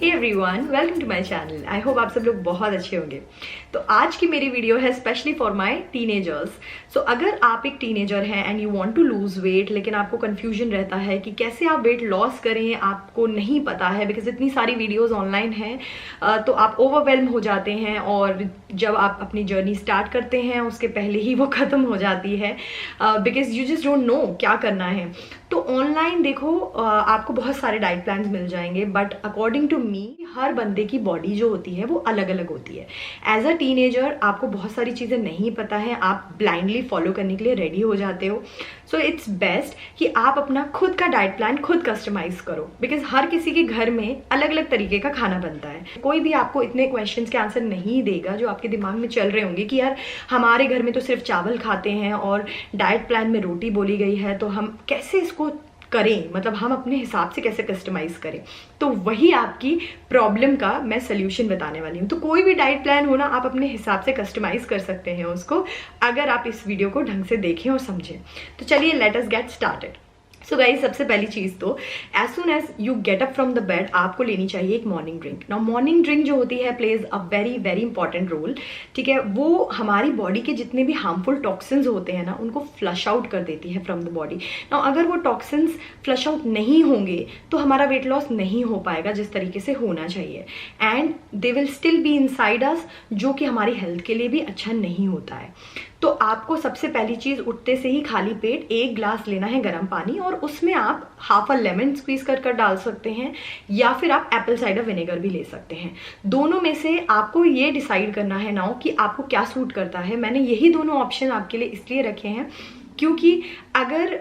Hey everyone, welcome to my channel. I hope आप सब लोग बहुत अच्छे होंगे। तो आज की मेरी वीडियो है specially for my teenagers. So अगर आप एक टीनेजर हैं and you want to lose weight, लेकिन आपको कंफ्यूजन रहता है कि कैसे आप वेट लॉस करें, आपको नहीं पता है बिकॉज इतनी सारी वीडियोस ऑनलाइन हैं, तो आप ओवरवेल्म हो जाते हैं और जब आप अपनी जर्नी स्टार्ट करते हैं उसके पहले ही वो ख़त्म हो जाती है because you just don't know क्या करना है। तो ऑनलाइन देखो आपको बहुत सारे डाइट प्लान्स मिल जाएंगे, बट अकॉर्डिंग टू मी हर बंदे की बॉडी जो होती है वो अलग अलग होती है। एज अ टीनेजर आपको बहुत सारी चीज़ें नहीं पता है, आप ब्लाइंडली फॉलो करने के लिए रेडी हो जाते हो। सो इट्स बेस्ट कि आप अपना खुद का डाइट प्लान खुद कस्टमाइज करो, बिकॉज हर किसी के घर में अलग अलग तरीके का खाना बनता है। कोई भी आपको इतने क्वेश्चंस के आंसर नहीं देगा जो आपके दिमाग में चल रहे होंगे कि यार हमारे घर में तो सिर्फ चावल खाते हैं और डाइट प्लान में रोटी बोली गई है, तो हम कैसे इसको करें, मतलब हम अपने हिसाब से कैसे कस्टमाइज करें। तो वही आपकी प्रॉब्लम का मैं सोल्यूशन बताने वाली हूँ। तो कोई भी डाइट प्लान हो ना, आप अपने हिसाब से कस्टमाइज कर सकते हैं उसको, अगर आप इस वीडियो को ढंग से देखें और समझें। तो चलिए let us get started. So guys, सबसे पहली चीज़ तो as soon as you get up from the bed आपको लेनी चाहिए एक morning drink. Now morning drink जो होती है plays a very very important role, ठीक है। वो हमारी बॉडी के जितने भी हार्मफुल टॉक्सिन्स होते हैं ना, उनको फ्लश आउट कर देती है फ्रॉम द बॉडी। नाउ अगर वो टॉक्सिन्स फ्लश आउट नहीं होंगे तो हमारा वेट लॉस नहीं हो पाएगा जिस तरीके से होना चाहिए, and they will still be inside us, जो कि हमारी हेल्थ के लिए भी अच्छा नहीं होता है। तो आपको सबसे पहली चीज उठते से ही खाली पेट 1 ग्लास लेना है गर्म पानी, और उसमें आप हाफ अ लेमन स्क्वीज कर डाल सकते हैं, या फिर आप एप्पल साइडर विनेगर भी ले सकते हैं। दोनों में से आपको ये डिसाइड करना है नाउ कि आपको क्या सूट करता है। मैंने यही दोनों ऑप्शन आपके लिए इसलिए रखे हैं क्योंकि अगर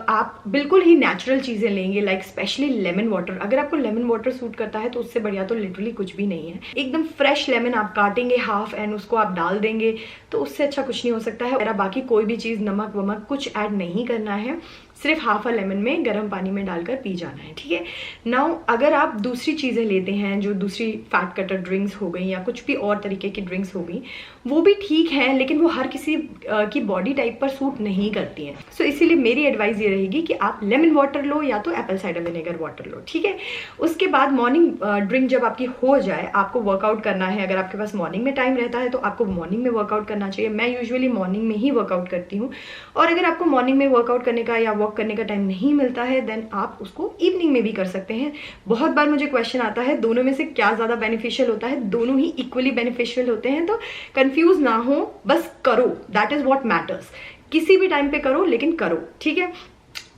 आप बिल्कुल ही नेचुरल चीज़ें लेंगे, लाइक स्पेशली लेमन वाटर, अगर आपको लेमन वाटर सूट करता है तो उससे बढ़िया तो लिटरली कुछ भी नहीं है। एकदम फ्रेश लेमन आप काटेंगे हाफ एंड उसको आप डाल देंगे, तो उससे अच्छा कुछ नहीं हो सकता है। मेरा बाकी कोई भी चीज़ नमक वमक कुछ ऐड नहीं करना है, सिर्फ हाफ अ लेमन में गर्म पानी में डालकर पी जाना है, ठीक है। नाउ अगर आप दूसरी चीज़ें लेते हैं, जो दूसरी फैट कटर ड्रिंक्स हो गई या कुछ भी और तरीके की ड्रिंक्स हो गई, वो भी ठीक है, लेकिन वो हर किसी की बॉडी टाइप पर सूट नहीं करती हैं। सो इसीलिए मेरी एडवाइस ये रहेगी कि आप लेमन वाटर लो या तो एप्पल साइडर विनेगर वाटर लो, ठीक है। उसके बाद मॉर्निंग ड्रिंक जब आपकी हो जाए, आपको वर्कआउट करना है। अगर आपके पास मॉर्निंग में टाइम रहता है तो आपको मॉर्निंग में वर्कआउट करना चाहिए। मैं यूजुअली मॉर्निंग में ही वर्कआउट करती हूँ, और अगर आपको मॉर्निंग में वर्कआउट करने का या वॉक करने का टाइम नहीं मिलता है देन आप उसको इवनिंग में भी कर सकते हैं। बहुत बार मुझे क्वेश्चन आता है दोनों में से क्या ज़्यादा बेनिफिशियल होता है। दोनों ही इक्वली बेनिफिशियल होते हैं, तो कंफ्यूज ना हो, बस करो, दैट इज व्हाट मैटर्स। किसी भी टाइम पे करो लेकिन करो, ठीक है।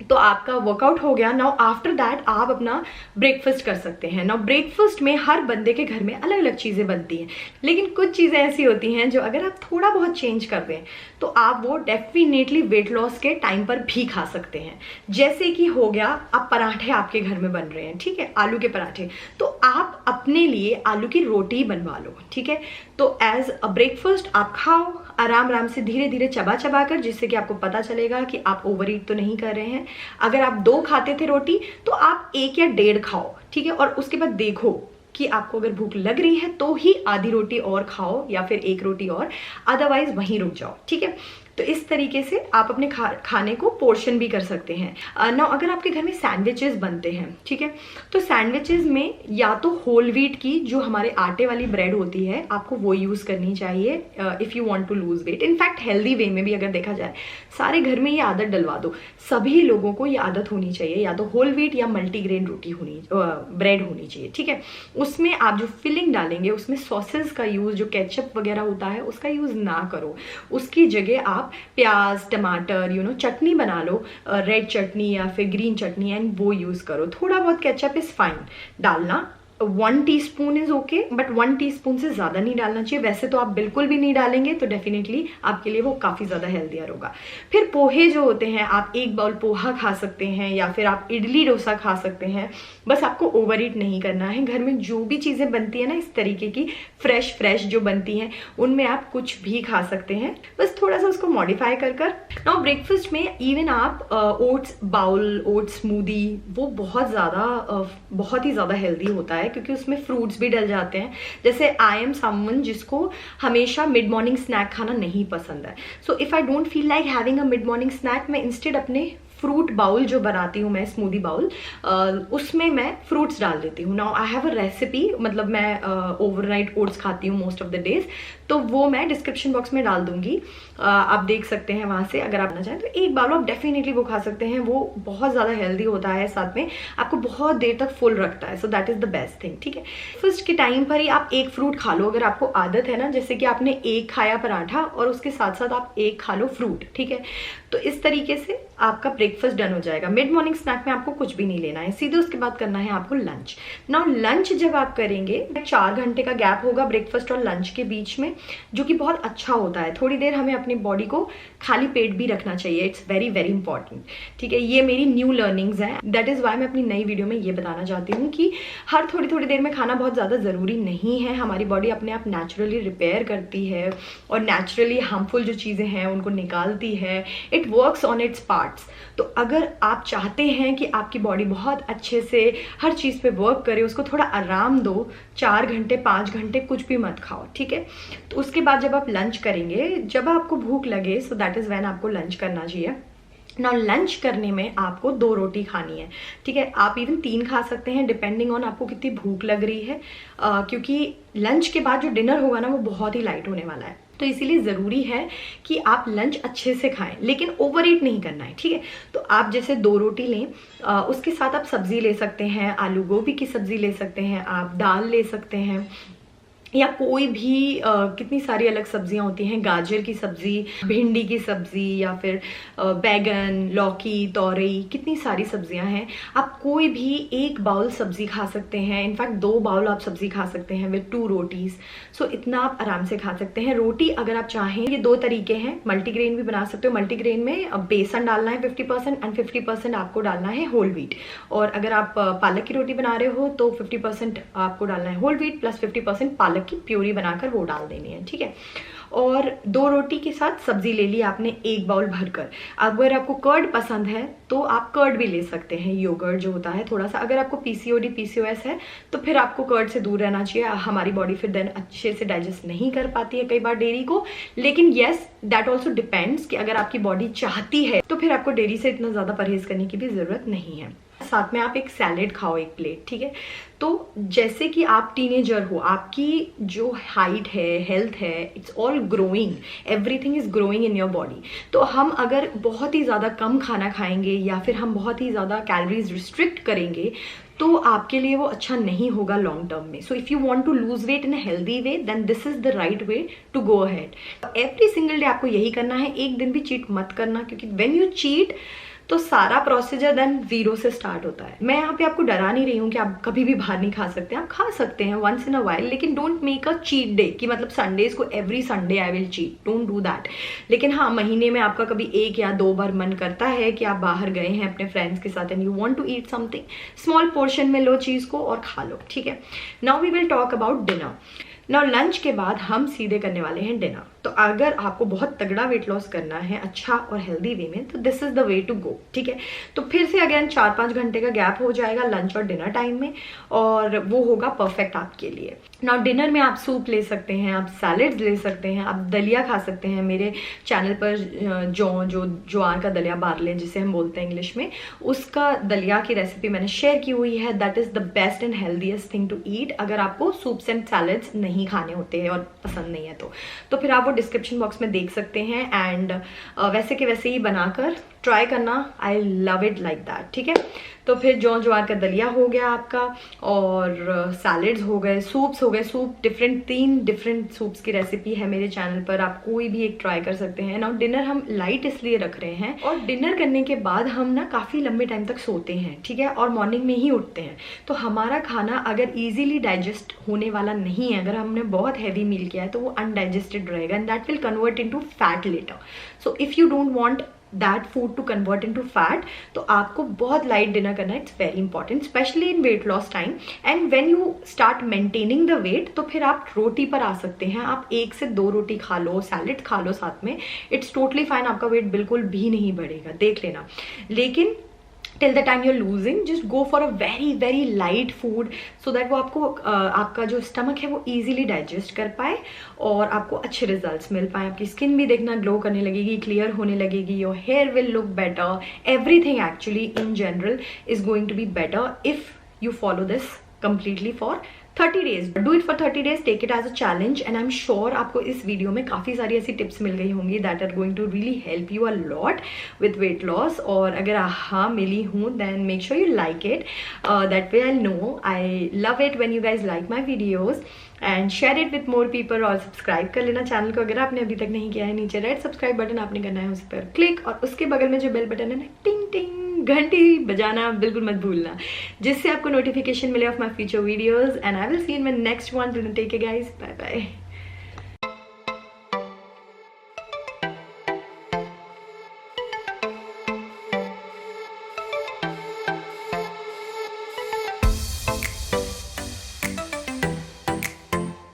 तो आपका वर्कआउट हो गया। नाउ आफ्टर दैट आप अपना ब्रेकफास्ट कर सकते हैं। नाउ ब्रेकफास्ट में हर बंदे के घर में अलग अलग चीज़ें बनती हैं, लेकिन कुछ चीज़ें ऐसी होती हैं जो अगर आप थोड़ा बहुत चेंज कर दें तो आप वो डेफिनेटली वेट लॉस के टाइम पर भी खा सकते हैं। जैसे कि हो गया, अब पराठे आपके घर में बन रहे हैं, ठीक है, आलू के पराठे, तो आप अपने लिए आलू की रोटी बनवा लो, ठीक है। तो एज अ ब्रेकफास्ट आप खाओ आराम आराम से, धीरे धीरे चबा चबा कर, जिससे कि आपको पता चलेगा कि आप ओवर ईट तो नहीं कर रहे हैं। अगर आप 2 खाते थे रोटी तो आप 1 या 1.5 खाओ, ठीक है। और उसके बाद देखो कि आपको अगर भूख लग रही है तो ही आधी रोटी और खाओ या फिर 1 रोटी और, अदरवाइज वहीं रुक जाओ, ठीक है। तो इस तरीके से आप अपने खाने को पोर्शन भी कर सकते हैं। ना अगर आपके घर में सैंडविचेस बनते हैं, ठीक है, तो सैंडविचेस में या तो होल व्हीट की जो हमारे आटे वाली ब्रेड होती है आपको वो यूज़ करनी चाहिए if you want to lose weight. In fact healthy way में भी अगर देखा जाए, सारे घर में ये आदत डलवा दो, सभी लोगों को ये आदत होनी चाहिए, या तो होल व्हीट या मल्टीग्रेन रोटी होनी ब्रेड होनी चाहिए, ठीक है। उसमें आप जो फिलिंग डालेंगे उसमें सॉसेस का यूज़, जो केचप वगैरह होता है उसका यूज़ ना करो। उसकी जगह आप प्याज टमाटर चटनी बना लो, रेड चटनी या फिर ग्रीन चटनी, एंड वो यूज करो। थोड़ा बहुत केचप इज फाइन डालना, 1 teaspoon is okay, but 1 teaspoon से ज्यादा नहीं डालना चाहिए। वैसे तो आप बिल्कुल भी नहीं डालेंगे तो डेफिनेटली आपके लिए वो काफी ज्यादा हेल्दियर होगा। फिर पोहे जो होते हैं, आप 1 बाउल पोहा खा सकते हैं, या फिर आप इडली डोसा खा सकते हैं। बस आपको ओवर ईट नहीं करना है। घर में जो भी चीजें बनती है ना इस तरीके की फ्रेश जो बनती हैं, उनमें आप कुछ भी खा सकते हैं, बस थोड़ा सा उसको मॉडिफाई कर। नाउ ब्रेकफास्ट में इवन आप ओट्स बाउल, ओट्स स्मूदी, वो बहुत ही ज्यादा हेल्दी होता है क्योंकि उसमें फ्रूट्स भी डल जाते हैं। जैसे आई एम समवन जिसको हमेशा मिड मॉर्निंग स्नैक खाना नहीं पसंद है, so if I don't feel like having a mid morning snack, मैं इंस्टेड अपने फ्रूट बाउल जो बनाती हूँ मैं, स्मूदी बाउल, उसमें मैं फ्रूट्स डाल देती हूँ। Now I have a recipe, मतलब मैं ओवरनाइट ओट्स खाती हूँ मोस्ट ऑफ द डेज, तो वो मैं डिस्क्रिप्शन बॉक्स में डाल दूंगी, आप देख सकते हैं वहां से अगर आप ना चाहें तो। एक बाउल आप डेफिनेटली वो खा सकते हैं, वो बहुत ज़्यादा हेल्दी होता है, साथ में आपको बहुत देर तक फुल रखता है, so that is the best thing, ठीक है। फर्स्ट के टाइम पर ही आप एक फ्रूट खा लो, अगर आपको आदत है ना, जैसे कि आपने एक खाया पराठा और उसके साथ साथ आप एक खा लो फ्रूट, ठीक है, तो इस तरीके से आपका ब्रेकफास्ट डन हो जाएगा। मिड मॉर्निंग स्नैक में आपको कुछ भी नहीं लेना है, सीधे उसके बाद करना है आपको लंच। नाउ लंच जब आप करेंगे, 4 घंटे का गैप होगा ब्रेकफास्ट और लंच के बीच में, जो कि बहुत अच्छा होता है। थोड़ी देर हमें अपनी बॉडी को खाली पेट भी रखना चाहिए, इट्स वेरी वेरी इंपॉर्टेंट, ठीक है। ये मेरी न्यू लर्निंग्स हैं, दैट इज वाई मैं अपनी नई वीडियो में ये बताना चाहती हूँ कि हर थोड़ी थोड़ी देर में खाना बहुत ज़्यादा ज़रूरी नहीं है। हमारी बॉडी अपने आप नेचुरली रिपेयर करती है और नेचुरली हार्मफुल जो चीज़ें हैं उनको निकालती है, it works on its parts. तो अगर आप चाहते हैं कि आपकी बॉडी बहुत अच्छे से हर चीज़ पे वर्क करे, उसको थोड़ा आराम दो, 4 घंटे 5 घंटे कुछ भी मत खाओ, ठीक है। तो उसके बाद जब आप लंच करेंगे, जब आपको भूख लगे, सो दैट इज़ व्हेन आपको लंच करना चाहिए। ना लंच करने में आपको 2 रोटी खानी है, ठीक है। आप इवन 3 खा सकते हैं डिपेंडिंग ऑन आपको कितनी भूख लग रही है, क्योंकि लंच के बाद जो डिनर होगा ना वो बहुत ही लाइट होने वाला है, तो इसीलिए ज़रूरी है कि आप लंच अच्छे से खाएं, लेकिन ओवर ईट नहीं करना है, ठीक है। तो आप जैसे 2 रोटी लें, उसके साथ आप सब्जी ले सकते हैं, आलू गोभी की सब्जी ले सकते हैं, आप दाल ले सकते हैं, या कोई भी कितनी सारी अलग सब्जियां होती हैं, गाजर की सब्जी, भिंडी की सब्जी, या फिर बैगन, लौकी, तोरई, कितनी सारी सब्जियां हैं। आप कोई भी एक बाउल सब्जी खा सकते हैं, इनफैक्ट 2 बाउल आप सब्जी खा सकते हैं विद 2 रोटीज। सो इतना आप आराम से खा सकते हैं। रोटी अगर आप चाहें, ये 2 तरीके हैं, मल्टीग्रेन भी बना सकते हो। मल्टीग्रेन में बेसन डालना है 50% एंड 50% आपको डालना है होल व्हीट। और अगर आप पालक की रोटी बना रहे हो तो 50% आपको डालना है होल व्हीट प्लस 50% पालक की प्यूरी बनाकर वो डाल देनी है, ठीक है। और 2 रोटी के साथ सब्जी ले ली आपने 1 बाउल भरकर। अगर आपको कर्ड पसंद है तो आप कर्ड भी ले सकते हैं, योगर्ट जो होता है थोड़ा सा। अगर आपको पीसीओडी पीसीओएस है तो फिर आपको कर्ड से दूर रहना चाहिए, हमारी बॉडी फिर देन अच्छे से डाइजेस्ट नहीं कर पाती है कई बार डेयरी को। लेकिन येस, दैट ऑल्सो डिपेंड्स कि अगर आपकी बॉडी चाहती है तो फिर आपको डेयरी से इतना ज्यादा परहेज करने की भी जरूरत नहीं है। साथ में आप एक सैलेड खाओ 1 प्लेट, ठीक है। तो जैसे कि आप टीनेजर हो, आपकी जो हाइट है, हेल्थ है, it's all growing, everything is growing in your body. तो हम अगर बहुत ही ज़्यादा कम खाना खाएंगे या फिर हम बहुत ही ज़्यादा कैलोरीज रिस्ट्रिक्ट करेंगे तो आपके लिए वो अच्छा नहीं होगा लॉन्ग टर्म में। So if you want to lose weight in a healthy way, then this is the right way to go ahead. Every single day आपको यही करना है, एक दिन भी चीट मत करना, क्योंकि व्हेन यू चीट तो सारा प्रोसीजर देन 0 से स्टार्ट होता है। मैं यहाँ पे आपको डरा नहीं रही हूँ कि आप कभी भी बाहर नहीं खा सकते, आप खा सकते हैं वंस इन अ वाइल, लेकिन don't make a cheat day कि मतलब संडेज को every Sunday I will cheat, don't do that. लेकिन हाँ, महीने में आपका कभी 1 या 2 बार मन करता है कि आप बाहर गए हैं अपने फ्रेंड्स के साथ and you want to eat something, small portion में लो चीज को और खा लो, ठीक है। Now we will talk about dinner. Now lunch के बाद हम सीधे करने वाले हैं डिनर। तो अगर आपको बहुत तगड़ा वेट लॉस करना है अच्छा और हेल्दी वे में, तो this is the way to go, ठीक है। तो फिर से अगेन 4-5 घंटे का गैप हो जाएगा लंच और डिनर टाइम में, और वो होगा परफेक्ट आपके लिए। नाउ डिनर में आप सूप ले सकते हैं, आप सैलेड्स ले सकते हैं, आप दलिया खा सकते हैं। मेरे चैनल पर ज्वार का दलिया, बार्ले जिसे हम बोलते हैं इंग्लिश में, उसका दलिया की रेसिपी मैंने शेयर की हुई है। That is the best and healthiest thing to eat अगर आपको सूप्स एंड सैलेड्स नहीं खाने होते हैं और पसंद नहीं है तो फिर आप वो डिस्क्रिप्शन बॉक्स में देख सकते हैं। एंड वैसे के वैसे ही बनाकर ट्राई करना, I love it like that, ठीक है। तो फिर ज्वार का दलिया हो गया आपका, और सैलेड्स हो गए, सूप्स हो गए। सूप 3 डिफरेंट सूप्स की रेसिपी है मेरे चैनल पर, आप कोई भी एक ट्राई कर सकते हैं। नाउ डिनर हम लाइट इसलिए रख रहे हैं, और डिनर करने के बाद हम ना काफ़ी लंबे टाइम तक सोते हैं, ठीक है, और मॉर्निंग में ही उठते हैं। तो हमारा खाना अगर ईजिली डाइजेस्ट होने वाला नहीं है, अगर हमने बहुत हैवी मील किया है तो वो अनडाइजेस्टेड रहेगा and that will convert into fat later. So if you don't want that food to convert into fat, तो आपको बहुत लाइट डिनर करना, it's very important specially in weight loss time. And when you start maintaining the weight, तो फिर आप रोटी पर आ सकते हैं। आप 1 से 2 रोटी खा लो, सैलेड खा लो साथ में, इट्स टोटली फाइन, आपका वेट बिल्कुल भी नहीं बढ़ेगा, देख लेना। लेकिन till the time you're losing, just go for a very very light food so that वो आपको आपका जो स्टमक है वो ईजिली डाइजेस्ट कर पाए और आपको अच्छे रिजल्ट्स मिल पाए। आपकी स्किन भी देखना ग्लो करने लगेगी, क्लियर होने लगेगी, your hair will look better, everything actually in general is going to be better if you follow this completely for 30 days. Do it for 30 days, take it as a challenge and I'm sure आपको इस video में काफ़ी सारी ऐसी tips मिल गई होंगी that are going to really help you a lot with weight loss. और अगर हाँ मिली हूँ then make sure you like it. That way I'll know. I love it when you guys like my videos and share it with more people और subscribe कर लेना channel को अगर आपने अभी तक नहीं किया है। नीचे रेड सब्सक्राइब बटन आपने करना है, उस पर क्लिक और उसके बगल में जो बेल बटन है ना, टिंग टिंग घंटी बजाना बिल्कुल मत भूलना, जिससे आपको नोटिफिकेशन मिले of my future videos. And I will see in my next one. Take care guys, bye bye.